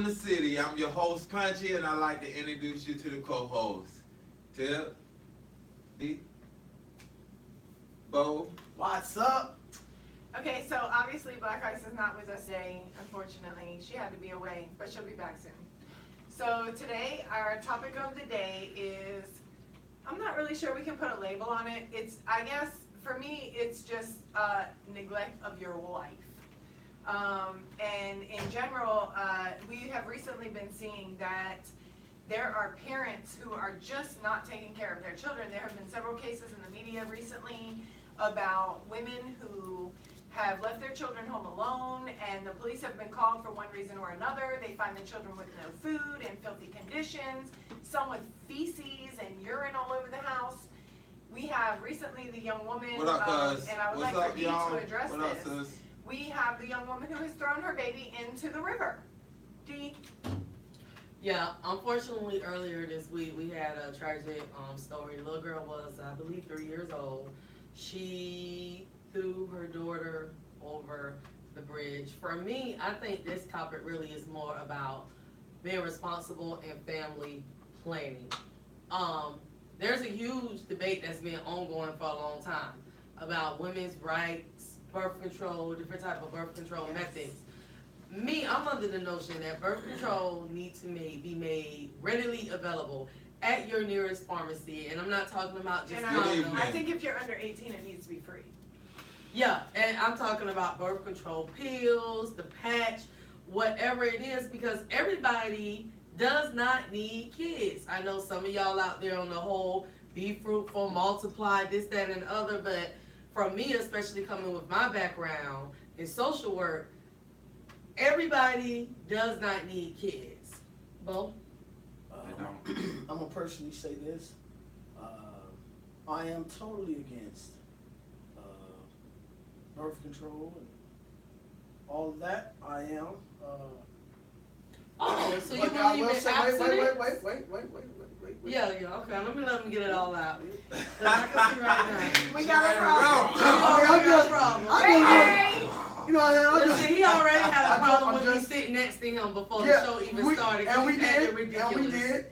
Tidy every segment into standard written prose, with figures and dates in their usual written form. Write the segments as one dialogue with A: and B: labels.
A: from the city. I'm your host, Punchy, and I'd like to introduce you to the co-host. Tip, D, Bo.
B: What's up?
C: Okay, so obviously Black Ice is not with us today, unfortunately. She had to be away, but she'll be back soon. So today, our topic of the day is, I'm not really sure we can put a label on it. It's, I guess, for me, it's just neglect of your wife. And in general, we have recently been seeing that there are parents who are just not taking care of their children. There have been several cases in the media recently about women who have left their children home alone, and the police have been called for one reason or another. They find the children with no food and filthy conditions, some with feces and urine all over the house. We have recently the young woman,
A: What up, cuz?
C: and I would
A: What's
C: like
A: up,
C: for Dee
A: y'all?
C: to address
A: What up,
C: this.
A: sis?
C: We have the young woman who has thrown her baby into the river. Dee?
D: Yeah, unfortunately, earlier this week we had a tragic story. The little girl was, I believe, 3 years old. She threw her daughter over the bridge. For me, I think this topic really is more about being responsible and family planning. There's a huge debate that's been ongoing for a long time about women's rights, birth control, different type of birth control methods. Me, I'm under the notion that birth control needs to be made readily available at your nearest pharmacy, and I'm not talking about just
C: And I think if you're under 18, it needs to be free.
D: Yeah, and I'm talking about birth control pills, the patch, whatever it is, because everybody does not need kids. I know some of y'all out there on the whole, be fruitful, multiply, this, that, and the other, but for me, especially coming with my background in social work, everybody does not need kids. Bo?
B: I'm gonna personally say this. I am totally against birth control and all of that. I am.
D: Oh, so you
B: but I
D: believe
B: will
D: in
B: say,
D: abstinence?
B: wait.
D: Yeah, okay, let me get it all out. 'Cause I can see right now.
C: We got a problem.
D: We got a problem.
C: Hey!
B: You know, I'm
D: Listen, he already had a problem with me sitting next to him before the show even started.
B: And we
D: He acted
B: did. And we
D: ridiculous.
B: did.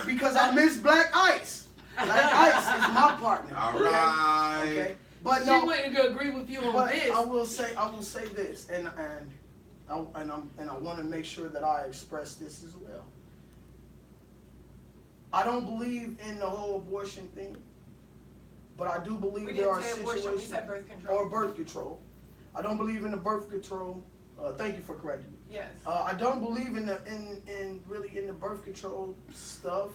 B: Because I miss Black Ice. Black Ice is my partner.
A: All right.
B: Okay. But
D: She
B: no.
D: wouldn't agree with you on
B: But
D: this.
B: I will say this, and I want to make sure that I express this as well. I don't believe in the whole abortion thing, but I do believe
C: We
B: there are
C: didn't say abortion, we
B: situations
C: said birth control.
B: or birth control. I don't believe in the birth control. Thank you for correcting me.
C: Yes.
B: I don't believe in the birth control stuff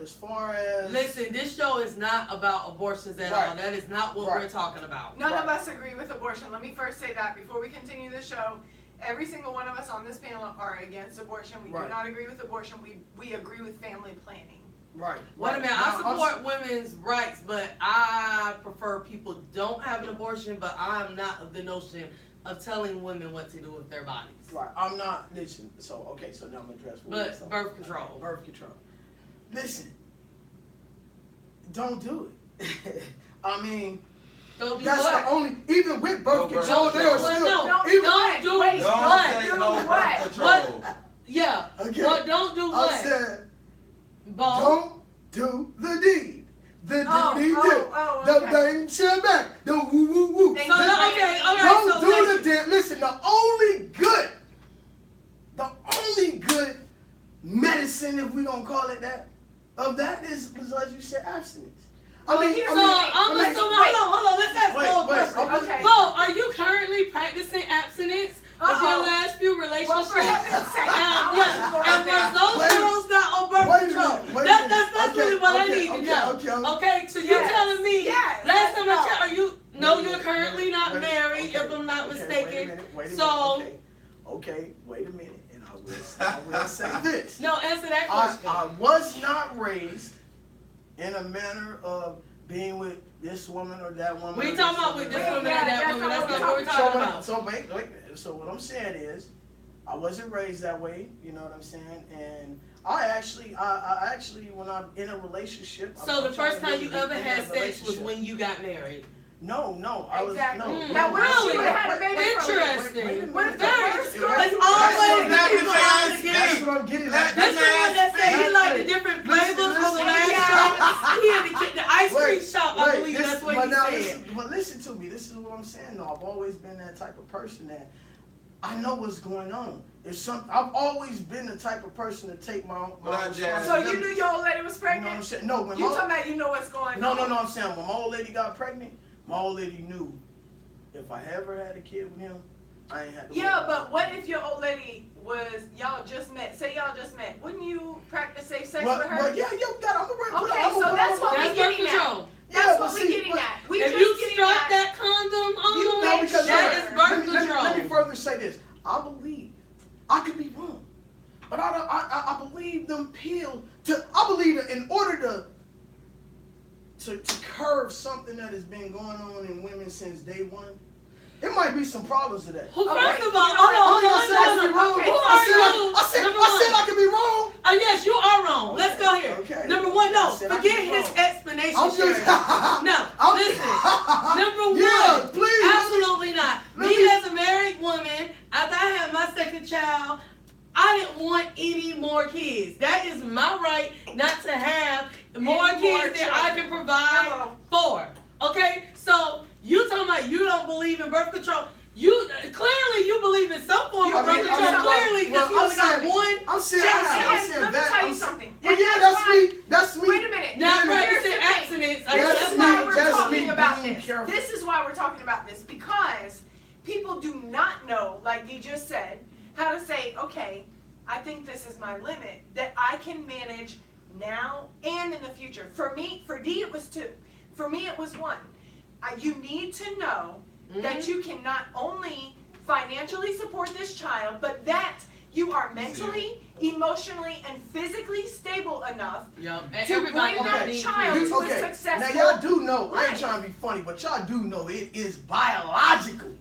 B: as far as.
D: Listen, this show is not about abortions at all. That is not what we're talking about.
C: None of us agree with abortion. Let me first say that before we continue the show. Every single one of us on this panel are against abortion. We do not agree with abortion. We agree with family planning.
B: Right.
D: Wait a minute, I support women's rights, but I prefer people don't have an abortion, but I'm not of the notion of telling women what to do with their bodies.
B: Right. I'm not. Listen. So okay. So now I'm gonna address.
D: But birth control.
B: Birth control. Listen. Don't do it. I mean.
D: Don't do
B: That's
D: what?
B: the only. Even with birth control, there are still.
D: Don't
B: even,
D: do
C: Wait,
D: what?
C: what?
D: What? Yeah.
B: Okay.
D: What? Don't do what?
B: I said,
D: Bo?
B: don't do the deed. The deed. The
C: okay.
B: bang shabang. The woo woo woo.
C: Thank
D: So,
C: you.
D: okay, all right.
B: Don't
D: so
B: do
D: listen.
B: the damn. Listen, the only good medicine, if we gonna call it that, of that is like you said, abstinence. I mean,
D: So I'm assuming. Hold on. Let's ask Bo a question.
C: Okay.
D: Bo, are you currently practicing abstinence of your last few relationships?
C: Well, for heaven's sake,
D: And were those girls not on birth control? That's really what I need to know. Okay, so you're telling me last time I checked, are you? No, you're currently not married, if I'm not mistaken. So.
B: Okay, wait a minute, and I will say this.
D: No, answer that question.
B: I was not raised in a manner of being with this woman or that woman.
D: We talking about with this woman and that woman. That's not what we're talking about.
B: So wait. So what I'm saying is, I wasn't raised that way. You know what I'm saying? And I actually, when I'm in a relationship.
D: So the first time you ever had sex was when you got married?
B: No, I was
C: Exactly.
B: no.
C: Now, what if she would have had a baby?
D: Interesting.
C: What if the first girl?
D: It's always the people out to get
B: but listen to me. This is what I'm saying. Though I've always been that type of person that I know what's going on. I've always been the type of person to take my
A: Jazz?
C: So you knew your old lady was
B: You know what I'm
C: pregnant?
B: saying? No, when
C: You
B: my,
C: talking about you know what's going
B: no,
C: on?
B: no, no. I'm saying when my old lady got pregnant, my old lady knew if I ever had a kid with him, I ain't had to.
C: Yeah,
B: worry
C: but
B: about
C: what if your old lady was, y'all just met, say y'all just met, wouldn't you practice safe sex
B: Well,
C: with her?
B: well, yeah, I'm a
C: Okay, so that's what
D: That's
C: we
D: birth
C: getting at.
D: control.
C: That's what we getting at. We
D: If
C: just
D: you
C: getting
D: strap
C: at.
D: that condom
C: You
D: on,
C: make
B: because
D: that
C: sure.
D: is birth control.
B: Let me further say this. I believe, I could be wrong, but I believe them pills, I believe that in order to curb something that has been going on in women since day one, it might be some problems to that.
D: Well,
C: Okay,
D: first of all,
C: you know
D: hold
B: I'm
D: on,
B: not saying I could be wrong.
C: Okay,
D: Who are you?
B: I said
D: Number
B: I
D: one.
B: could be wrong.
D: Yes, you are wrong. Let's go here.
B: Okay.
D: Number one, no,
B: I said I
D: forget
B: could be
D: his
B: wrong.
D: explanation.
B: I'm just,
D: Sherry. No,
B: I'm-
D: listen. Number one,
B: Yeah, please.
D: absolutely not.
B: let
D: Me
B: me-
D: as a married woman, after I had my second child, I didn't want any more kids. That is my right not to have more
C: Any more
D: kids than I can
C: children.
D: provide
C: Hello.
D: for. Okay, so you talking about you don't believe in birth control? You clearly you believe in some form of birth control. Clearly, because you only got one.
B: I'm saying
C: Let me
B: that.
C: tell you something.
B: Well,
C: And
B: yeah,
C: that's
B: that's
C: why-
B: me. That's me.
C: Wait a minute.
D: Not
C: Here's the
D: practicing
C: thing.
D: abstinence.
B: That's
C: This is
B: me.
C: why we're
B: That's
C: talking
B: me
C: about
B: being
C: this.
B: careful.
C: This is why we're talking about this, because people do not know, like you just said, how to say, okay, I think this is my limit that I can manage now and in the future. For me, for D, it was 2. For me, it was 1. You need to know that you can not only financially support this child, but that you are mentally, emotionally, and physically stable enough
D: Yep. And
C: to
D: everybody
C: bring
D: don't
C: that
D: need
C: child
D: kids.
C: to a
B: Okay, now
C: successful
B: y'all do know, I ain't
C: life.
B: trying to be funny, but y'all do know it is biological.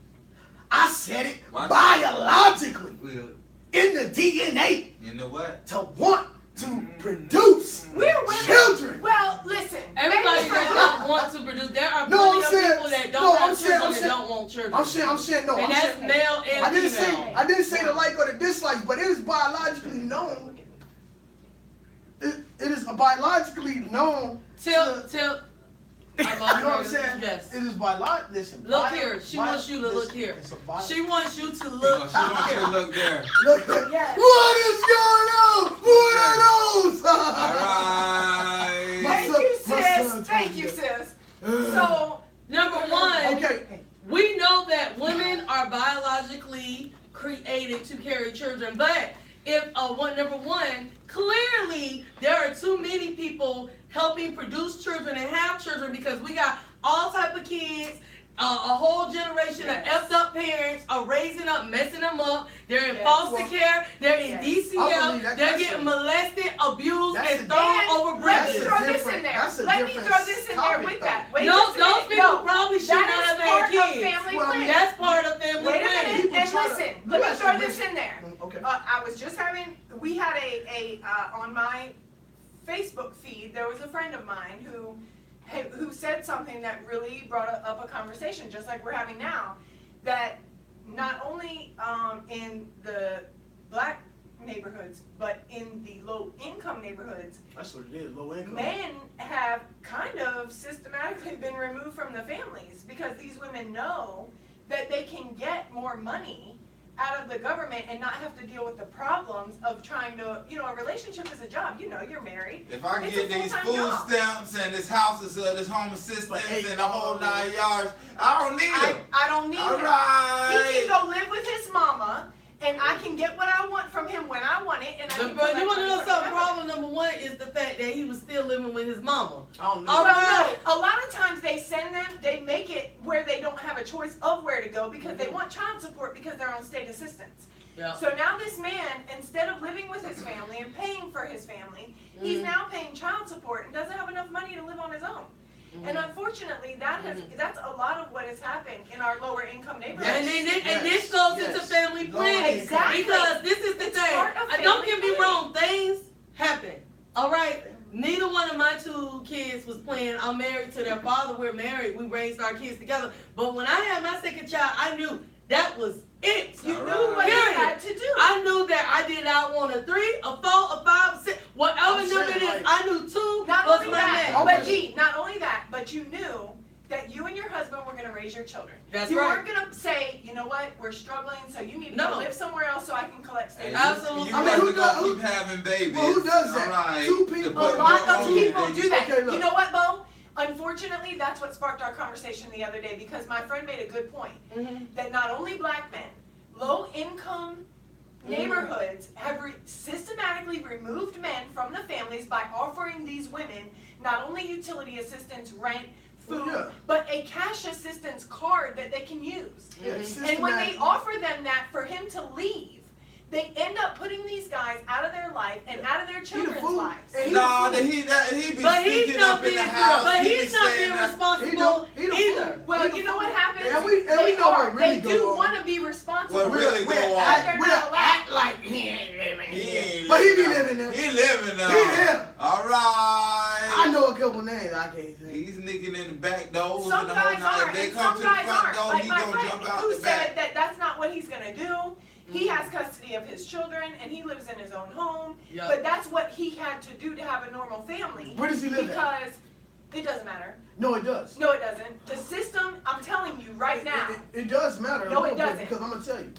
B: I said it,
A: Why-
B: biologically,
A: Well,
B: in the DNA
A: you know what?
B: to want to produce
C: We're women.
B: children.
C: Well, listen.
D: Everybody
C: maybe for
D: does
C: you-
D: not want to produce. There are
B: No,
D: plenty
B: I'm
D: of
B: saying-
D: people that don't
B: no, I'm
D: have
B: saying-
D: children
B: I'm
D: and
B: saying-
D: don't want children.
B: I'm saying, no,
D: and
B: I'm
D: that's
B: saying,
D: male and
B: I didn't
D: female.
B: say the like or the dislikes, but it is biologically known. It is biologically known.
D: Till
B: You know what I'm saying?
D: Yes.
B: It is biological. Listen.
D: Look here. She wants you to look here.
B: It's a bio-
D: She wants you to
A: She
D: look
A: wants you to look there.
B: Look,
C: Yes.
B: what is going on? What are those?
A: All right.
C: Thank
B: son-
C: you,
B: my
C: sis.
B: son
C: Thank
B: told
C: you,
B: me.
C: sis. So,
D: number one.
B: Okay.
D: We know that women are biologically created to carry children, but if number one, clearly there are too many people helping produce children and have children because we got all type of kids. A whole generation of effed up parents are raising up, messing them up. They're in
C: Yes.
D: foster care. They're in
C: Yes.
B: I
D: DCL.
B: believe that-
D: They're
B: that's
D: getting
B: a-
D: molested, abused,
B: that's
D: and
B: a-
D: thrown
C: and
D: over
C: let
D: bridges.
C: me
B: That's a
C: throw this
B: different-
C: in there.
B: that's a
C: Let me
B: different
C: throw this in there
B: topic,
C: with
B: though.
C: that. Wait
D: No,
C: just a
D: those
C: minute.
D: people
C: No,
D: probably should
C: that
D: not
C: is
D: have had
C: part of
D: kids.
C: family
B: Well, I mean,
C: planning.
D: That's part of family
C: Wait a
D: planning.
C: minute,
B: People
C: and
B: try to-
C: listen.
B: you
C: Let me
B: guys
C: throw
B: should
C: this
B: listen.
C: in there.
B: Okay.
C: I was just we had on my Facebook feed, there was a friend of mine who said something that really brought up a conversation, just like we're having now, that not only in the black neighborhoods, but in the low-income neighborhoods,
B: That's what it is. Low income.
C: men have kind of systematically been removed from the families because these women know that they can get more money out of the government and not have to deal with the problems of trying to, a relationship is a job. You're married.
A: If I
C: It's
A: get
C: a
A: these
C: full-time
A: food
C: job.
A: stamps and this house is this home assistance
B: But, hey,
A: and the whole 9 yards, I don't need them.
C: I don't need
A: All
C: him.
A: right.
C: He can go live with his mama, and I can get what I want from him when I want it. And I can
D: But you
C: collect
D: want to know
C: money from
D: something?
C: him.
D: Problem number one is the fact that he was still living with his mama.
B: I don't know.
D: All
C: Well,
D: right.
C: no, a lot of times they send them, they make it where they don't have a choice of where to go because they want child support because they're on state assistance.
D: Yeah.
C: So now this man, instead of living with his family and paying for his family, he's now paying child support and doesn't have enough money to live on his own. And unfortunately, that's a lot of what has happened in our lower income neighborhoods.
D: And this goes into family planning.
C: Exactly.
D: Because this is the thing.
C: part of
D: Don't
C: family
D: get me
C: planning.
D: wrong, things happen. All right? Neither one of my 2 kids was playing. I'm married to their father. We're married. We raised our kids together. But when I had my second child, I knew that was it.
C: You
A: All
C: knew
A: right.
C: what you
D: Period.
C: had to do.
D: I knew that I did not want a 3, a 4, a 5, a 6, whatever
B: I'm
D: number
B: saying,
D: it is.
B: like-
D: I knew 2
C: Not
D: was
C: only
D: my
C: that,
D: man.
C: but G, not only that, but you knew that you and your husband were gonna raise your children.
D: That's
C: you
D: right.
C: weren't gonna say, you know what, we're struggling, so you need to
D: No.
C: go live somewhere else so I can collect state.
A: And
D: Absolutely.
A: You
B: I mean, who
A: wasn't gonna
B: does-
A: keep having babies.
B: Well, who does that?
A: Alright,
B: Two
A: to
B: people-
A: put
C: A lot
A: more
C: of
A: on
C: people
A: you.
C: do that.
B: Okay, look.
C: You know what, Bo? Unfortunately, that's what sparked our conversation the other day, because my friend made a good point, that not only black men, low-income neighborhoods have systematically removed men from the families by offering these women not only utility assistance, rent, food,
B: Yeah.
C: but a cash assistance card that they can use.
B: Yeah,
C: And when they offer them that for him to leave, they end up putting these guys out of their life and out of their children's
B: fool.
C: lives.
B: And
A: No, he be
D: But he's
A: sneaking
D: not
A: up in
D: being,
A: the house.
D: but
A: he be
D: he's not
A: staying
D: being
A: there.
D: responsible
B: He the
D: either.
B: fool.
C: Well, you know what happens?
B: And we know
C: they
B: what really
C: they do
B: go on.
C: want to be responsible.
A: What really
C: but
A: go on?
C: they're
B: We'll
C: not allowed.
B: act like he ain't living
A: He
B: here.
A: ain't
B: But he be
A: now.
B: living there.
A: He living now.
B: He here.
A: All right.
B: I know a couple names I can't say.
A: He's nicking in the back doors
C: Some
A: and the whole
C: guys
A: night.
C: are,
A: If they
C: and
A: come
C: some
A: to the
C: guys
A: front
C: aren't.
A: door,
C: Like
A: he
C: my
A: gonna
C: friend
A: jump out
C: who
A: the back.
C: said that that's not what he's gonna do. He has custody of his children and he lives in his own home.
D: Yeah.
C: But that's what he had to do to have a normal family.
B: Where does he live at?
C: Because it doesn't matter.
B: No, it does.
C: No, it doesn't. The system, I'm telling you right now.
B: It does matter.
C: No,
B: a
C: it
B: little bit,
C: doesn't.
B: Because I'm gonna tell you,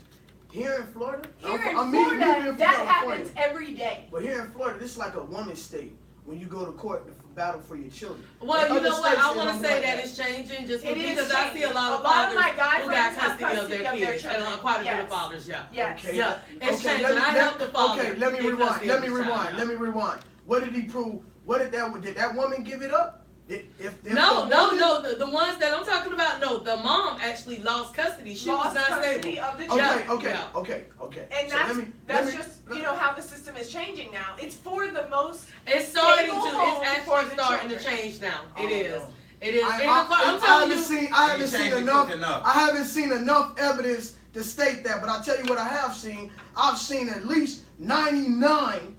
B: here in Florida,
C: Here in
B: I'm meeting
C: Florida,
B: from
C: that
B: California.
C: happens every day.
B: But here in Florida, this is like a woman's state when you go to court to battle for your children.
D: Well,
B: In
D: you
B: other
D: know what?
B: states,
D: I
B: they
D: want to
B: don't
D: say
B: like
D: that it's changing just
C: It is
D: because I see a lot of
C: changing. A lot of
D: fathers
C: my guy
D: who got
C: friends have
D: custody of their
C: custody of their
D: kids, and
C: children.
D: quite a bit
C: Yes.
D: of fathers, yeah.
C: Yes.
B: Okay.
D: Yeah, it's
B: Okay,
D: changing. I help the father.
B: Okay, let me
D: get
B: rewind.
D: custody
B: Let
D: of
B: me
D: his child,
B: rewind.
D: yeah.
B: Let me rewind. What did he prove? What did that woman give it up? If
D: No,
B: the woman-
D: the ones that I'm talking about, no, the mom actually lost custody. She was
C: Lost
D: not
C: custody
D: stable.
C: of the
B: Okay,
C: child.
B: okay,
D: Yeah.
B: okay.
C: And
B: So
C: that's,
B: let me-
C: that's
B: let me-
C: just, you know, how the system is changing now. It's for the most,
D: It's starting
C: Stable
D: to,
C: home
D: it's
C: for
D: actually
C: the
D: starting to
C: children.
D: change now.
B: I
D: It
B: don't
D: is.
B: know.
D: It is.
B: I
D: And I'm telling you,
B: I haven't
A: You
B: seen
A: changed it
B: enough.
A: quick enough.
B: I haven't seen enough evidence to state that, but I'll tell you what I have seen. I've seen at least 99.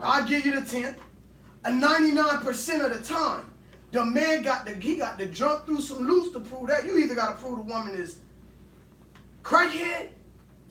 B: I'll give you the 10. 99% of the time, the man got to jump through some loops to prove that. You either got to prove the woman is crackhead,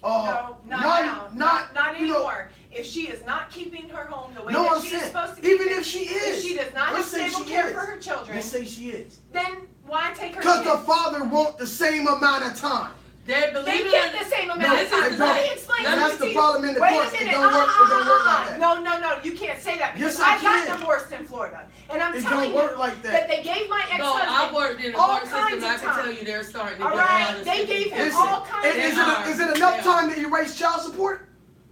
B: or
C: no, not now, not
B: you know,
C: anymore. If she is not keeping her home the way
B: No,
C: that
B: I'm
C: she is
B: saying,
C: supposed to keep
B: even
C: it,
B: if she is,
C: if she does not have
B: let's say
C: stable
B: she
C: care
B: is.
C: for her children,
B: let's say she is,
C: then why take her
B: because the
C: kids?
B: father want the same amount of time.
D: they
C: They
D: believe
C: get
D: it.
C: the same
B: No,
C: amount
B: they
C: of time.
B: don't.
C: Let me explain
D: That's
C: something
B: the
C: to you.
B: problem in the
C: Wait
B: courts.
C: a
B: It
C: minute.
B: don't work. It don't work like that.
C: No, you can't say that because
B: Yes, I
C: got
B: can.
C: divorced in Florida. And I'm
B: It
C: telling
B: don't work
C: you
B: like
C: that
B: that.
C: they gave my
D: No, I
C: ex-husband
D: worked in the
C: all
D: court system.
C: kinds
D: I
C: of
D: can tell
C: time.
D: you they're starting to
C: All
D: get
C: right,
D: around
C: they gave him
B: Listen,
C: all kinds
B: is
C: of
B: it enough
D: Yeah.
B: time to erase child support?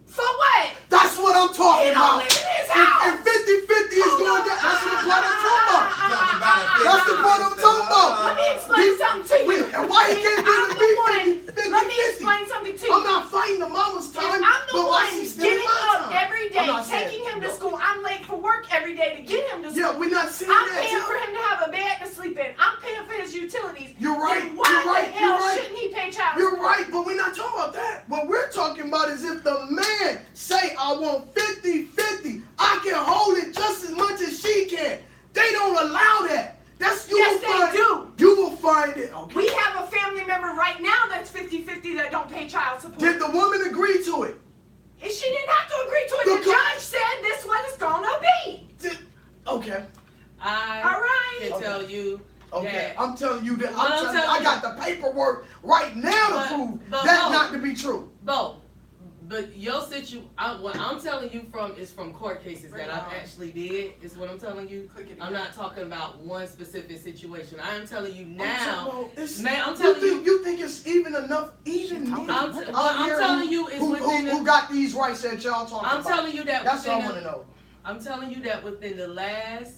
C: For what?
B: That's what I'm talking
C: He don't
B: about.
C: live in his house.
B: If 50-50 is going down, that's the part I'm talking about.
A: Talking about it.
B: That's the part I'm talking about.
C: Let me explain something to you.
B: And why he can't do
C: I'm
B: the
C: the one.
B: big
C: Let me
B: 50-50?
C: explain something to you.
B: I'm not fighting the mama's
C: If
B: time,
C: I'm the
B: but why
C: one
B: she's stealing
C: getting
B: my
C: up
B: time?
C: every
B: I'm
C: day,
B: not saying-
C: taking him to
B: no.
C: school. I'm late for work every day to get him to school.
B: Yeah, we're not saying
C: I'm
B: that.
C: paying for him to have a bed to sleep in. I'm paying for his utilities.
B: You're right.
C: Then why
B: You're right.
C: the hell
B: You're right.
C: shouldn't he pay child
B: You're
C: support?
B: right, but we're not talking about that. What we're talking about is if the man say, I want 50-50, I can hold it just as much as she can. They don't allow that. That's you
C: Yes,
B: will find,
C: they do.
B: You will find it. Okay.
C: We have a family member right now that's 50-50 that don't pay child support.
B: Did the woman agree to it?
C: And she didn't have to agree to it. The judge said this what it's gonna be.
B: Okay.
D: I
C: All right.
D: can
B: Okay.
D: tell you
B: Okay.
D: that
B: I'm telling you that.
D: Well, I'm
B: I'm telling you,
D: telling
B: I got the paperwork right now
D: But-
B: to prove
D: but
B: that
D: no.
B: not to be true.
D: But your what I'm telling you is from court cases that I've actually did, is what I'm telling you. I'm not talking about one specific situation. I am telling you now, I'm telling you.
B: You think it's even enough, even
D: I'm
B: niggas out
D: I'm
B: here
D: telling you is within
B: who got these rights that y'all talking
D: I'm
B: about?
D: telling you that
B: That's what I
D: within
B: want to know.
D: I'm telling you that within the last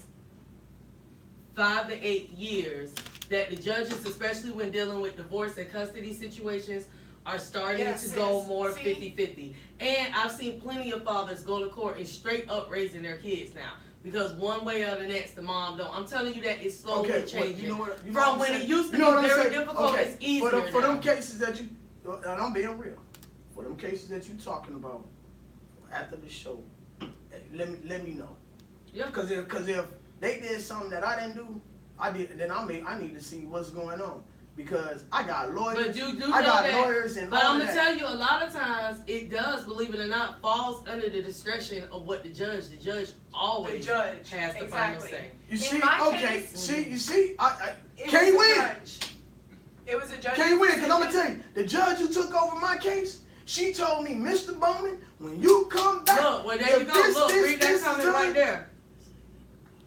D: 5 to 8 years, that the judges, especially when dealing with divorce and custody situations, are starting
C: Yes,
D: to go
C: sis.
D: more
C: See?
D: 50-50. And I've seen plenty of fathers go to court and straight up raising their kids now. Because one way or the next, the mom don't. I'm telling you that it's slowly
B: Okay, well,
D: changing.
B: you know what? You know
D: From
B: what I'm
D: when it
B: saying?
D: used to
B: You know
D: be
B: what I'm
D: very
B: saying?
D: difficult,
B: Okay,
D: it's easier
B: for
D: now.
B: them cases that you, and I'm being real, for them cases that you talking about after the show, let me know.
D: Yeah.
B: Because if they did something that I didn't do, then I need to see what's going on. because I got lawyers.
D: But you do
B: I
D: know
B: got
D: that.
B: lawyers and
D: But
B: all
D: I'm
B: of
D: gonna
B: that.
D: tell you, a lot of times it does, believe it or not, falls under the discretion of what the judge always has the final say.
B: You
C: In
B: see,
C: my
B: okay,
C: case-
B: see, you see, I
C: It
B: can't
C: was a
B: win.
C: judge. It was a judge.
B: Can't win, because I'm going to tell you, the judge who took over my case, she told me, Mr. Bowman, when you come back,
D: Look, well there you go. Look, read that comment right there.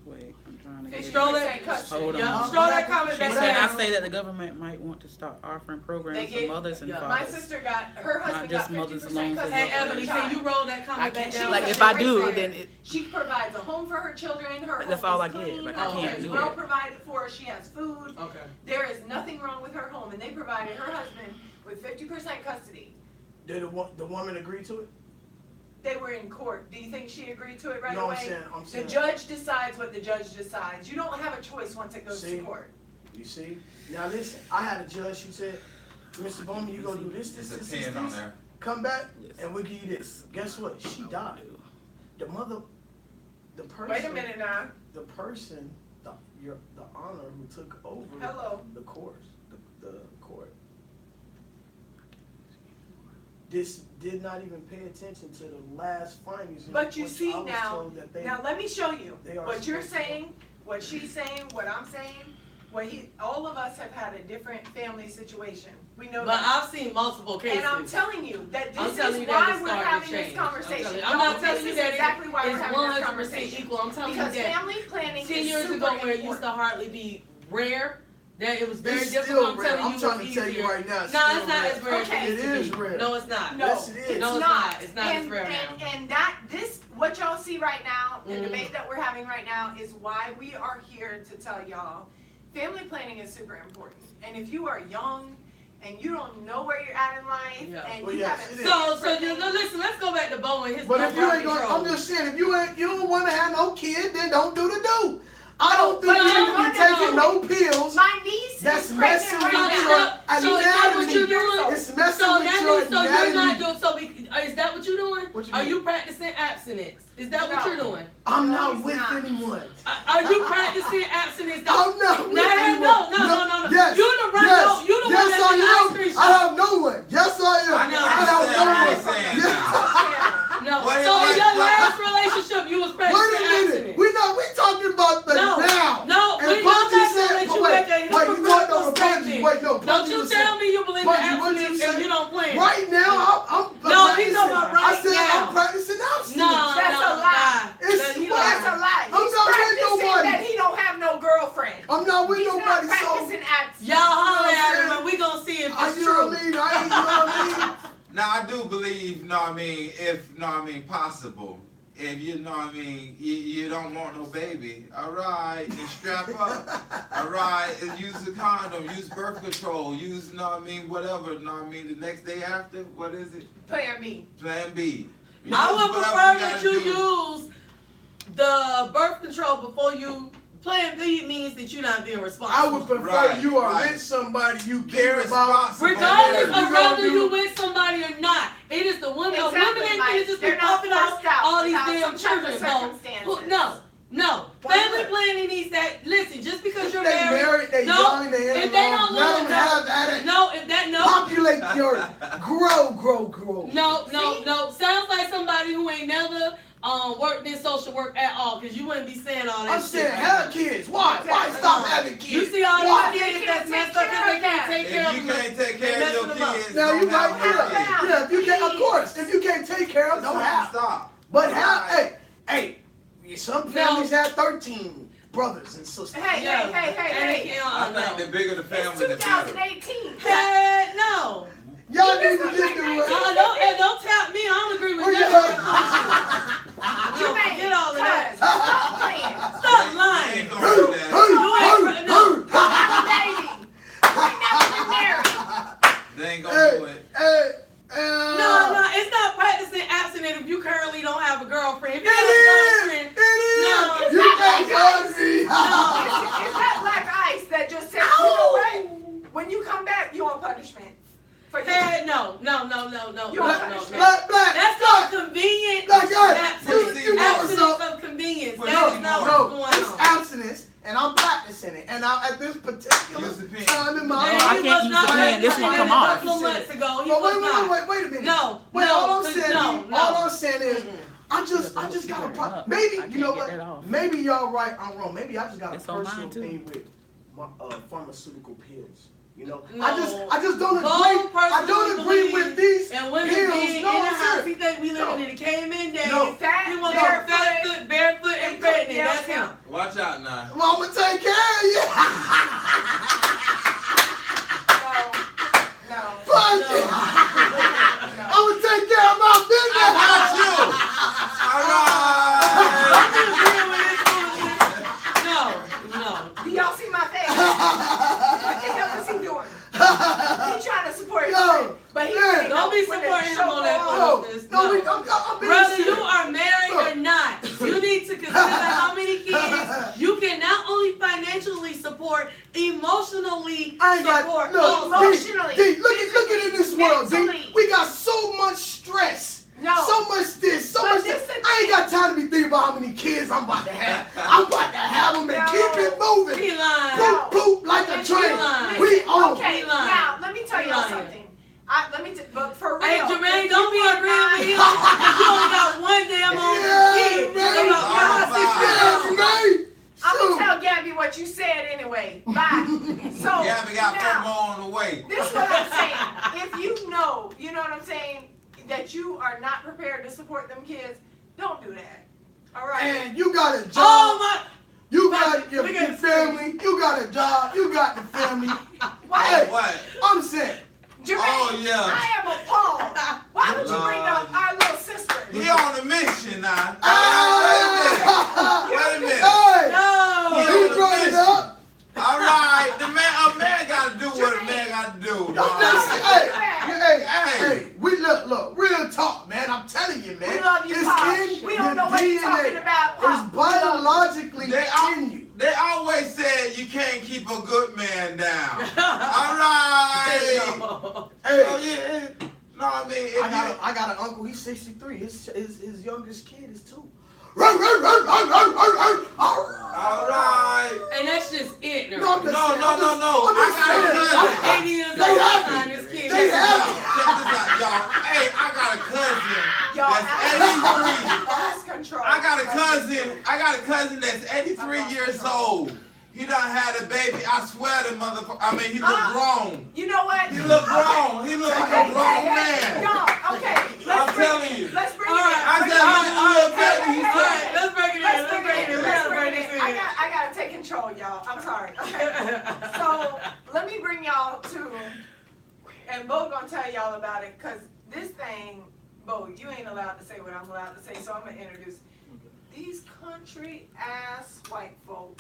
E: Wait, I'm trying to get it.
D: Stroll
C: 50%
D: that.
C: custody.
E: Hold on.
D: Yeah, stroll that comment
E: She
D: back
E: said, I
D: down.
E: say that the government might want to start offering programs
C: They
E: for
C: get-
E: mothers and
D: yeah.
C: My
E: fathers.
C: sister got, her husband
E: just
C: got
E: mothers
C: 50%
E: alone,
C: custody.
D: Hey,
E: Yeah.
C: of
D: Ebony,
C: the
D: can you
C: child.
D: roll that comment back down?
E: Like
C: She's
E: if
C: a
E: I do,
C: great
E: then
C: parent.
E: it,
C: She provides a home for her children, her
E: That's
C: home
E: all
C: is
E: I get.
C: clean,
E: Like,
C: her
D: I
C: home
D: can't
C: is
E: do
C: well
E: it.
C: provided for, she has food.
D: Okay.
C: There is nothing wrong with her home, and they provided her husband with 50% custody.
B: did the woman agree to it?
C: They were in court. Do you think she agreed to it right
B: No,
C: away?
B: I'm
C: The
B: saying.
C: judge decides what the judge decides. You don't have a choice once it goes
B: See?
C: to court.
B: You see? Now listen, I had a judge who said, Mr. Bowman, you go do this,
A: There's
B: this,
A: a
B: this,
A: pen on
B: this.
A: there.
B: Come back, and we'll give you this. Guess what? She died. The mother, the person.
C: Wait a minute now.
B: The person, the honor who took over
C: Hello.
B: the court, the court. This did not even pay attention to the last findings.
C: But you
B: which
C: see
B: I was
C: now,
B: told that they-
C: now let me show you
B: they are
C: what you're
B: supposed to-
C: saying, what she's saying, what I'm saying. All of us have had a different family situation. We know
D: But
C: that.
D: I've seen multiple cases.
C: And I'm telling you that
D: I'm
C: this
D: telling
C: is
D: you that
C: why
D: it's
C: we're
D: starting to
C: having
D: change.
C: this conversation.
D: I'm not
C: No,
D: telling
C: this
D: you
C: is
D: that
C: exactly why we're
D: it's
C: having this
D: 100%
C: conversation.
D: equal. I'm telling
C: Because
D: you that
C: family planning
D: 10
C: is
D: years
C: super
D: ago where it
C: important.
D: used to hardly be rare, that it was very
B: It's
D: difficult.
B: still
D: I'm
B: rare.
D: telling
B: I'm
D: you
B: trying
D: it's
B: to tell you
D: easier.
B: right now. It's
D: No,
B: still
D: it's not
B: rare.
D: as rare as
C: Okay.
D: it used
B: It
D: to
B: is
D: be.
B: rare.
D: No, it's not.
C: No,
B: Yes, it is.
D: No, it's not. It's not as rare now.
C: And that this what y'all see right now, the
D: Mhm.
C: debate that we're having right now is why we are here to tell y'all family planning is super important. And if you are young and you don't know where you're at in life
D: Yeah.
C: and
B: Well,
C: you
B: yes,
C: haven't
B: it is.
D: Listen, let's go back to Bo and his
B: But if you ain't
D: control.
B: gonna, I'm just saying, if you don't want to have no kid, then don't do the do. I don't think
C: But
B: you
C: I
B: need to
C: want
B: be
C: to
B: taking
C: know.
B: no pills.
C: my niece
B: That's
C: is
B: messing
C: pregnant
B: with
C: right
B: your
C: now.
D: So is that what you're doing?
B: It's messing
D: So
B: with
D: that
B: your
D: means so you're not
B: anatomy.
D: doing is that what you're doing?
B: What you
D: Are
B: mean?
D: you practicing abstinence? Is that what
C: No.
D: you're doing?
B: I'm
C: No,
B: not
C: he's
B: with
C: not.
B: anyone.
D: Are you practicing abstinence?
B: I'm not with anyone.
D: No.
B: Yes,
D: You the one.
B: yes,
D: You the one
B: yes,
D: that's in the ice
B: I
D: cream
B: am.
D: shop.
B: I have no one. Yes, I am.
A: I
B: I
A: know
B: have
A: what
B: no
A: you're
B: one.
A: saying.
B: Yeah.
D: No.
A: Wait,
D: So in
A: wait,
D: your
A: wait.
D: last relationship, you was
B: Wait
D: practicing
B: a minute.
D: abstinence.
B: We talking about the
D: No,
B: now.
D: no,
B: And
D: we don't
B: Punky
D: have to
B: said,
D: let
B: but
D: you
B: wait,
D: make a
B: wait, you talking
D: hypocritical
B: over Punky.
D: statement.
B: Wait, no,
D: Don't
B: Punky
D: you
B: was
D: tell
B: saying,
D: me you believe in
B: Punky, what you
D: abstinence
B: say?
D: and you don't plan.
B: Right now, I'm
D: No, he's
B: practicing.
D: talking about right
B: I said
D: now.
B: I'm practicing abstinence.
D: No,
C: That's
D: no,
C: a lie.
B: It's
D: That he
B: what?
C: That's
D: lying.
C: a lie.
B: I'm
C: He's
B: not with
C: practicing
B: nobody.
C: that he don't have no girlfriend.
B: I'm not with
C: He's not
B: nobody, so
C: practicing abstinence.
D: Y'all holler
B: You know what I'm
D: at him
B: saying?
D: and we gonna see if
B: I,
D: it's
B: you know
D: true.
B: what I mean? You know what I mean?
A: Now I do believe, if possible. If you don't want no baby, all right, then strap up, all right, and use a condom, use birth control, use, whatever, the next day after, what is it?
C: Plan B.
A: Plan B.
D: I
A: Use
D: would
A: whatever
D: prefer that
A: gotta
D: you
A: do.
D: use the birth control before you. Plan B means that you're not being responsible.
B: I would prefer
A: Right,
B: you are
A: right.
B: with somebody you
A: Be
B: care about.
A: responsible.
D: Regardless
B: You
D: of
B: gonna
D: whether
B: do-
D: you with somebody or not, it is the women.
C: Exactly,
D: Women ain't
C: Mike.
D: gonna just be
C: They're not
D: popping out
C: forced out
D: all these
C: without
D: damn
C: some type of
D: children. No,
C: circumstances.
D: no.
B: Why
D: Family
B: not?
D: planning needs that. Listen, just because
B: If
D: you're
B: they married, they
D: no,
B: young, they
D: if
B: in
D: they
B: love,
D: don't
B: let
D: look
B: them have at it.
D: No, if that no.
B: Populate your grow.
D: No. Sounds like somebody who ain't never worked in social work at all, because you wouldn't be saying all that
B: I'm
D: shit.
B: saying
D: right
B: have
D: now.
B: kids. Why stop having kids?
D: You see all
B: Why?
D: these kids that's messed up because they can't take care of
A: If you
D: them.
A: can't take care
D: They
A: of your
D: messing them up.
A: kids,
B: Now you
A: don't
B: right
A: have no
B: there.
A: kids.
B: Yeah, if you can't, of course. If you can't take care of them, don't have.
A: Stop.
B: But
A: Right.
B: have, hey, some families have 13 brothers and sisters.
C: Hey,
D: Yeah.
C: hey.
A: I think the bigger the
C: It's
A: family, the better.
C: 2018.
D: Heck no.
B: Y'all need to get the
D: Don't tap me. I don't agree with
B: Where you
D: that.
C: You
D: No,
C: made
D: forget all of that.
C: cuz. Stop playing.
D: Stop
A: I
D: lying.
A: ain't gonna do that.
C: Baby. We never been married.
A: They ain't gonna do it.
D: No, it's not practicing abstinent if you currently don't have a girlfriend. If you
B: It
D: have a girlfriend,
B: is. You can't judge me.
C: It's that black ice that just says, you know what? When you come back, you want punishment. For you.
D: heck no.
B: Black.
D: That's not convenient.
B: Black guy,
D: Abstinence.
B: you know what's
D: Abstinence
B: up.
D: of convenience.
A: Well,
D: That is not
B: No,
D: what's
B: it's
D: going on.
B: abstinence, and I'm practicing it. And at this particular
A: Use the pen.
B: time in my
D: Man,
B: life,
E: March.
D: a couple of months ago. He
B: But
D: was not.
B: wait a minute.
D: No,
B: Wait,
D: no,
B: all I'm saying,
D: no, no.
B: all I'm saying is,
D: Mm-mm.
B: I just got a problem. Maybe
E: I
B: you know
E: can't get that
B: what?
E: off.
B: Maybe y'all right, I'm wrong. Maybe I just got a
E: It's on
B: personal
E: mine, too.
B: thing with pharmaceutical pills. You know,
D: No.
B: I just don't agree.
D: Both
B: I don't agree
D: personally
B: with these
D: And women
B: pills.
D: being
B: No,
D: in the
B: I'm
D: house,
B: serious.
D: he think we living in the caveman days.
B: No.
C: Fat,
D: He wants
C: barefoot,
D: to barefoot and pregnant.
C: Yeah.
D: That's him.
A: Watch out now.
B: Well, I'm gonna take care of you.
C: No.
B: Fuck it. I'm gonna take care of my business.
A: I got you. All right.
D: No.
C: Do y'all see my face? What the hell is he doing? He's trying to support his
B: Yo,
C: friend, but he
B: man.
C: ain't
D: Don't be
C: when the
D: supporting him
C: show
D: on that
C: go
D: one.
B: No,
D: No.
B: I'm being
D: Whether
B: serious.
D: you are married or not, you need to consider how many kids you can not only financially support, emotionally
B: I ain't
D: support.
B: got look,
C: Emotionally,
B: D, look at in this world, D.
C: mentally.
B: We got so much stress.
C: No.
B: So much this, so
C: But
B: much
C: this
B: that.
C: is-
B: I ain't got time to be thinking about how many kids I'm about to have. I'm about to have them and
C: No.
B: keep it moving.
D: He lying.
B: Poop, poop like a train.
D: lying.
B: We on.
C: Okay,
D: He lying.
C: now let me tell
D: He
C: y'all
D: lying.
C: something. But for real,
D: Hey, Jermaine,
C: if
D: don't
C: you
D: be
C: are
D: agreeing
C: not-
D: with him because you only got one damn old
B: Yeah,
D: kid.
B: man.
D: They got
A: Oh,
D: 5, 6
B: Yeah,
D: years.
B: man.
C: I'm
B: Shoot.
C: gonna tell Gabby what you said anyway. Bye. So
A: Yeah, we got
C: now,
A: 4 more on the way.
C: this is what I'm saying. If you know what I'm saying, that you are not prepared to support them kids, don't do that. All right.
B: And you got a job.
D: Oh my!
B: You got your
D: Look at the
B: family. You got a job. You got the family.
C: Why,
B: Hey,
A: What?
B: I'm saying.
C: Jermaine?
A: Oh, yeah.
C: I am appalled. Why would you bring up our little sister?
A: He on a mission now.
B: Hey,
A: Wait a minute.
B: hey,
D: No!
B: he brought it up.
A: All right, a man got to do what a man got to do.
B: Don't listen. Hey, we look, real talk, man. I'm telling you, man.
C: We love you,
B: It's
C: Pop.
B: in
C: We don't
B: your
C: know what you're talking
B: DNA.
C: about, Pop.
B: It's biologically
A: They
B: in you.
A: They always said you can't keep a good man down. All right.
D: No.
B: Hey,
A: Oh, yeah. No, I mean, if
B: I got an uncle. He's 63. His youngest kid is 2.
A: all right.
D: And that's just ignorant.
B: No, I'm just
A: No,
B: saying,
A: no,
B: I'm
A: no,
B: just-
A: no.
B: I'm just
A: I got a
B: saying.
A: cousin.
D: I'm 80 years
B: They
D: old
B: have
D: behind
B: it.
D: this kid.
B: They have it.
A: Check this out, y'all. Hey, I got a cousin
C: Y'all,
A: that's 83.
C: lost control.
A: I got a cousin that's 83 years old. He done had a baby. I swear the motherfucker. I mean, he look grown.
C: You know what?
A: He look grown. He look like a grown man.
C: Y'all, okay.
A: I'm telling you.
C: Let's bring
D: All
C: it
D: right,
C: in.
A: I said, little baby. He
D: All
A: said,
D: right, let's break it in. Let's break it in. We
C: Let's
D: gotta break
C: bring it
D: this
C: in.
D: in.
C: I gotta take control, y'all. I'm sorry. Okay. So let me bring y'all to, and Bo gonna tell y'all about it, cause this thing, Bo, you ain't allowed to say what I'm allowed to say, so I'm gonna introduce these country ass white folk.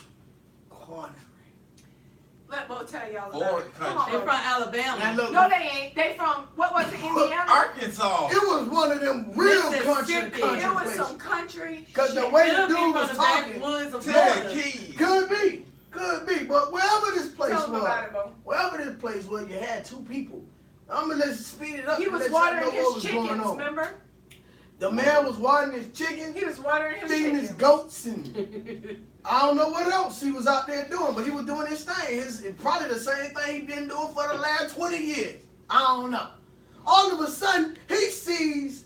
C: Let Bo tell y'all about
A: Ford
C: it. Come
A: country.
D: They
C: on,
D: from
C: Bo.
D: Alabama.
B: Now look,
C: No, they ain't. They from what was it, Indiana?
A: Arkansas.
B: it was one of them real country
D: Mississippi.
C: It was
B: places.
C: some country.
B: Cause the
C: shit.
B: way the
D: It'll be
B: dude
D: from
B: was
D: the
B: talking,
D: backwoods of
A: Tell
D: Florida.
A: Keys.
B: could be, but wherever this place
C: Tell them about
B: was,
C: it, Bo.
B: wherever this place was, you had 2 people. I'm gonna let's speed it up.
C: He
B: and
C: was
B: let y'all
C: watering
B: know what
C: his
B: was going
C: chickens,
B: on.
C: remember?
B: The man was watering his chickens,
C: He was watering his
B: feeding
C: chickens.
B: his goats, and I don't know what else he was out there doing, but he was doing his thing. Probably the same thing he's been doing for the last 20 years. I don't know. All of a sudden, he sees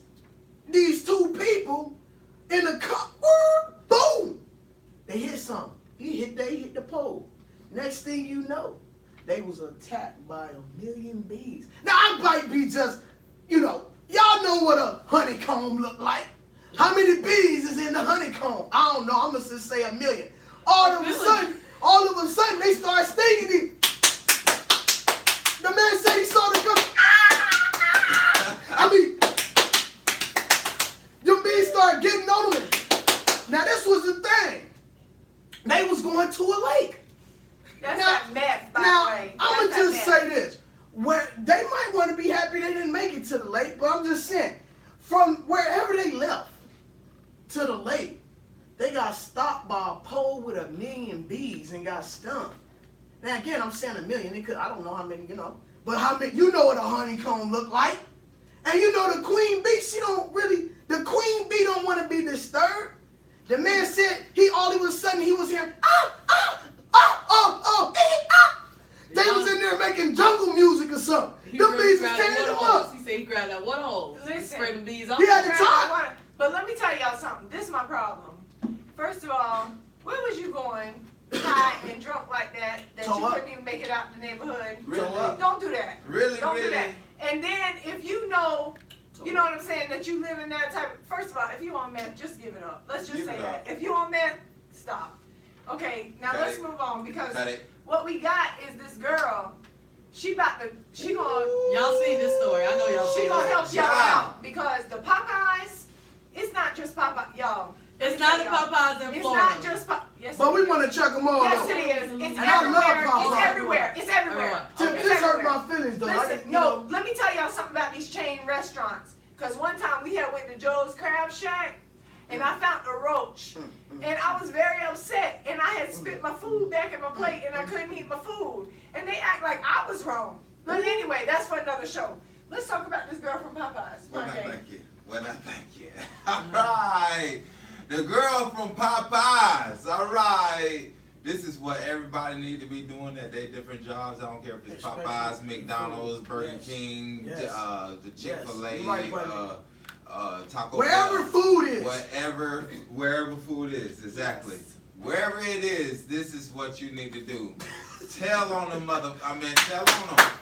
B: these 2 people in the car. Boom! They hit something. They hit the pole. Next thing you know, they was attacked by 1,000,000 bees. Now, I might be just, y'all know what a honeycomb look like. How many bees is in the honeycomb? I don't know. I'm gonna just say 1,000,000. All of a sudden, they start stinging him. The man said he saw the gun. I mean, them bees started getting on him. Now, this was the thing. They was going to a lake.
C: That's
B: Now-
C: not meth, by
B: Now,
C: the way.
B: I'm
C: That's
B: gonna
C: not
B: just
C: meth.
B: say this. Where they might want to be happy they didn't make it to the lake, but I'm just saying, from wherever they left to the lake, they got stopped by a pole with 1,000,000 bees and got stung. Now again, I'm saying 1,000,000. It could, I don't know how many, but how many? You know what a honeycomb look like, and the queen bee. The queen bee don't want to be disturbed. The man said all of a sudden he was hearing They was in there making jungle music or something. Them bees was tearing them up.
D: He said he grabbed that one hole.
C: Listen.
D: Spray them bees off.
B: He had the top.
C: But let me tell y'all something. This is my problem. First of all, where was you going high and drunk like that
B: Toe
C: you
B: up.
C: couldn't even make it out the neighborhood?
A: Really?
C: Don't do that.
A: Really,
C: Don't
A: really?
C: do that. And then if you know what I'm saying, that you live in that type of, first of all, if you on meth, just give it up. Let's just
A: Give
C: say
A: it
C: that.
A: up.
C: If you on meth, stop. Okay, now
A: Cut
C: let's
A: it.
C: move on because
A: Cut it.
C: what we got is this girl. She gonna
D: Y'all see this story. I know y'all
C: she
D: see
C: gonna
D: this.
C: help y'all
A: Yeah.
C: out because the Popeyes, it's not just Popeyes, y'all.
D: It's not the Popeyes in
C: It's
D: Florida.
C: not just Popeyes. Yes,
B: But
C: it
B: we
C: is.
B: want to check them all
C: Yes,
B: out.
C: it is. It's
B: And I love
C: everywhere. It's
B: Popeyes.
C: everywhere. It's everywhere.
B: Tim,
D: Okay.
B: this hurt my feelings though. I
C: Listen,
B: didn't, you
C: no,
B: know.
C: let me tell y'all something about these chain restaurants. Cause one time we had went to Joe's Crab Shack, and I found a roach, and I was very upset, and I had spit my food back in my plate, and I couldn't eat my food, and they act like I was wrong. But anyway, that's for another show. Let's talk about this girl from Popeyes.
A: Well, I
C: Okay.
A: thank you. Well, I thank you. All right. The girl from Popeyes. All right. This is what everybody need to be doing at their different jobs. I don't care if it's Popeyes,
B: Especially
A: McDonald's,
B: food.
A: Burger
B: Yes.
A: King,
B: Yes.
A: the Chick-fil-A,
B: Yes. Right, buddy.
A: Taco
B: Wherever
A: Bell.
B: food is.
A: Wherever food is, exactly. Wherever it is, this is what you need to do. Tell on them, tell on them.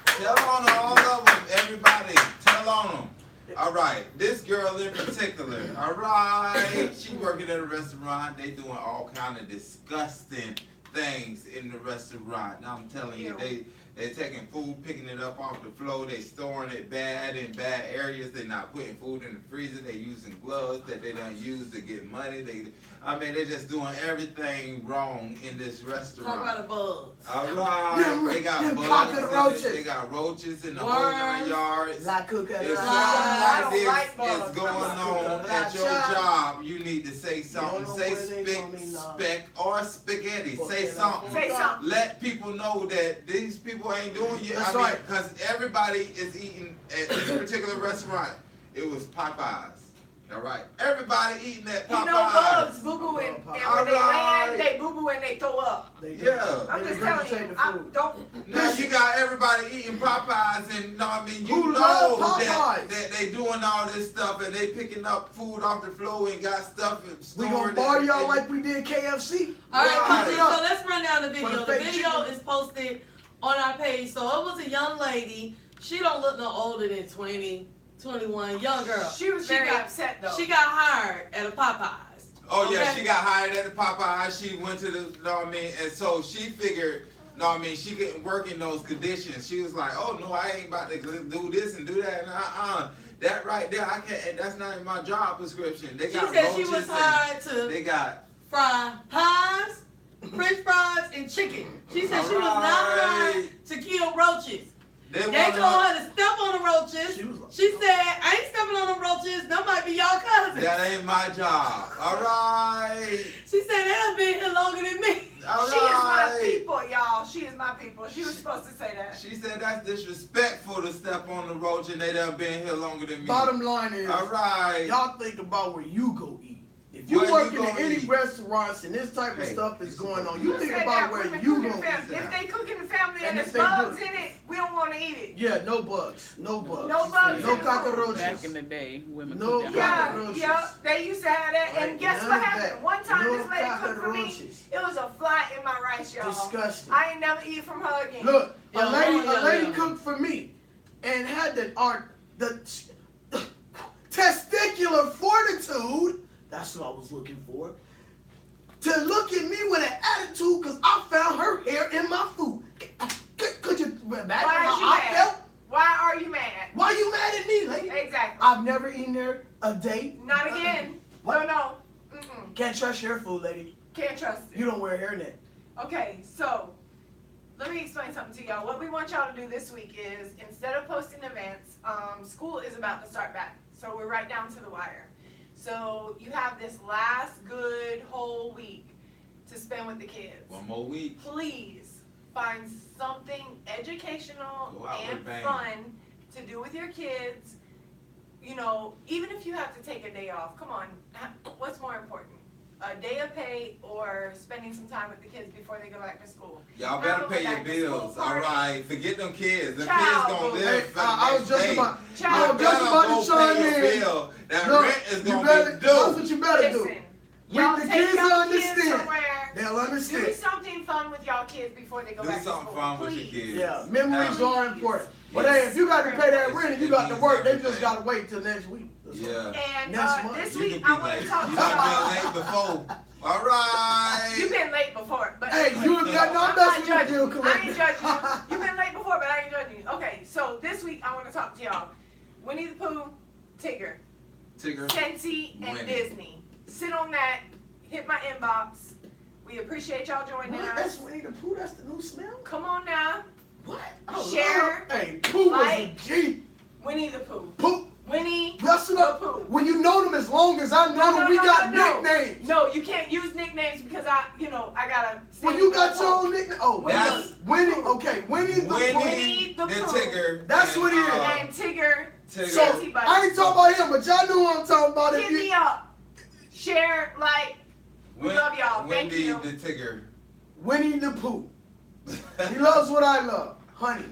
A: Tell on all of them, everybody. Tell on them. All right, this girl in particular, all right, she working at a restaurant. They doing all kind of disgusting things in the restaurant. Now I'm telling you, they taking food, picking it up off the floor. They storing it bad in bad areas. They not putting food in the freezer. They using gloves that they don't use to get money. They just doing everything wrong in this restaurant.
D: Talk about the bugs.
A: All right, they got
B: Them
A: bugs.
B: cockroaches.
A: They got roaches in the
D: Worms.
A: whole yards.
B: La cucaracha.
A: If something
C: I
A: like
C: don't
A: this
C: like
A: is
C: bugs.
A: going on at your job, you need to say something.
B: know
A: Say
B: where they coming now.
A: spec or spaghetti. Say something.
C: Say something.
A: Let people know that these people ain't doing it.
B: That's
A: I mean,
B: right.
A: because everybody is eating at this particular restaurant. It was Popeyes. All right, everybody eating at Popeyes.
C: You know bugs boo-boo and when they land, they boo-boo and they throw up.
A: Yeah.
C: I'm
B: They
C: just telling
B: regurgitate
C: you,
B: the
C: I
B: food.
C: don't.
A: Now you got everybody eating Popeyes, and you
B: Who
A: know
B: love
A: that,
B: Popeyes?
A: that they doing all this stuff, and they picking up food off the floor and got stuff
B: We
A: stored.
B: gonna bar y'all like we did KFC.
D: All right,
A: Right.
D: so let's run down the video.
B: For
D: The
B: the fake
D: video
B: chicken.
D: is posted on our page. So it was a young lady. She don't look no older than 20, 21, young girl.
C: She was very upset though.
D: She got hired at a Popeyes.
A: Oh yeah,
D: Okay.
A: she got hired at the Popeyes. She went to the, and so she figured, she couldn't work in those conditions. She was like, oh no, I ain't about to do this and do that. And that right there, I can't. That's not in my job description. They
D: She
A: got
D: said she
A: roaches
D: was
A: and
D: hired to
A: they got.
D: fry pies, French fries, and chicken. She said she was not hired to kill roaches. They told her to step on the roaches. She said, I ain't stepping on the roaches. That might be y'all cousins.
A: That ain't my job. All right.
D: She said, they done been here longer than me.
A: All
C: She is my
A: right.
C: people, y'all. She is my people. She was supposed to say that.
A: She said that's disrespectful to step on the roach and they done been here longer than me.
B: Bottom line is,
A: All right.
B: y'all think about where you go eat. If you
A: Where you
B: working in
A: gonna
B: any
A: eat?
B: restaurants and this type of
A: Hey,
B: stuff is
A: this
B: going
A: is
B: on, you
A: what
B: think
C: Said
B: about
C: that
B: where
C: women
B: you
C: cooking
B: gonna
C: fam-
B: eat.
C: If they cook in the family
B: And
C: and
B: if
C: there's
B: they
C: bugs
B: do.
C: in it, we don't want to eat it.
B: Yeah, no bugs. No bugs.
C: No bugs
B: No
C: in the food.
B: cockroaches.
E: Back in the day, women
B: No
E: cooked their
C: Yeah,
B: cockroaches.
C: yeah, they used to have that.
B: Right,
C: And guess
B: none
C: what
B: of
C: happened?
B: that.
C: One time
B: No
C: this lady cooked for me.
B: cockroaches.
C: It was a fly in my rice, y'all.
B: Disgusting.
C: I ain't never eat from her again.
B: Look,
D: Yeah,
B: a lady
D: yeah.
B: cooked for me and had the testicular fortitude, that's what I was looking for, to look at me with an attitude because I found her hair in my food. Could you imagine
C: Why is
B: how
C: you
B: I
C: mad?
B: felt?
C: Why are you mad?
B: Why you mad at me, lady?
C: Exactly.
B: I've never eaten there a day.
C: Not again.
B: What?
C: No. Mm-mm.
B: Can't trust your food, lady.
C: Can't trust it.
B: You don't wear a hairnet.
C: Okay, so let me explain something to y'all. What we want y'all to do this week is, instead of posting events, school is about to start back. So we're right down to the wire. So you have this last good whole week to spend with the kids.
A: One more week.
C: Please find something educational
A: Go out
C: and
A: with bang.
C: fun to do with your kids. You know, even if you have to take a day off, come on, what's more important? A day of pay or spending some time with the kids before they go back to school.
A: Y'all
C: Have
A: better
C: them
A: pay your
C: back to school
A: bills,
C: party.
A: alright? Forget them kids. The
C: Child,
A: kids gonna
C: boo.
A: live
B: Hey,
A: for the
B: I was
A: next
B: just
A: day.
B: about,
C: Child,
B: I was just
A: better
B: about
A: go
B: to chime
A: pay your
B: in.
A: bill. That
B: Look,
A: rent is
B: you
A: gonna
B: better,
A: be
B: that's
A: due.
B: what you better do.
C: Listen,
B: When
C: y'all
B: the
C: take
B: kids
C: y'all
B: understand,
C: kids somewhere.
B: they'll
C: Do
B: understand.
C: something fun with y'all kids before they go
A: Do
C: back to
A: something
C: school.
A: fun with
C: Please.
A: your kids.
B: Yeah, memories
C: Please.
B: are important. But hey, if you got to pay that rent and you got to
A: It
B: work, they
A: means
B: just
A: everything.
B: got to wait till next week.
A: Yeah.
C: And
B: Next month.
C: this
A: You
C: week,
A: can
C: I
A: be
C: want
A: late.
C: to talk
A: You
C: to
A: done
C: y'all.
A: been late before. Alright.
C: You've been late before, but
B: Hey, you got no
C: I'm
B: messing
C: not
B: with
C: judging
B: you,
C: you. I
B: Collector.
C: ain't judging you. You've been late before, but I ain't judging you. Okay, so this week I want to talk to y'all. Winnie the Pooh, Tigger,
A: Tigger.
C: Scentsy, and
A: Winnie.
C: Disney. Sit on that. Hit my inbox. We appreciate y'all joining
B: What?
C: us.
B: That's Winnie the Pooh? That's the new smell?
C: Come on now,
B: What? I
C: Share,
B: love- Hey, Pooh was a
C: like,
B: G.
C: Winnie the Pooh.
B: Pooh.
C: Winnie
B: Listen
C: the
B: up.
C: Pooh.
B: When you know them as long as I know them, we got nicknames.
C: No, you can't use nicknames because I gotta.
B: When you got your own nickname, oh,
A: That's-
B: Winnie. Okay, Winnie the Pooh.
C: Winnie the
A: the
C: Pooh.
A: Tigger.
B: That's what it is.
C: And Tigger.
A: Tigger.
B: So I ain't talking about him, but y'all know what I'm talking about.
C: Hit me up. Share, like. We love y'all. Thank
A: Wendy
C: you.
A: the Tigger.
B: Winnie the Pooh. He loves what I love, honey.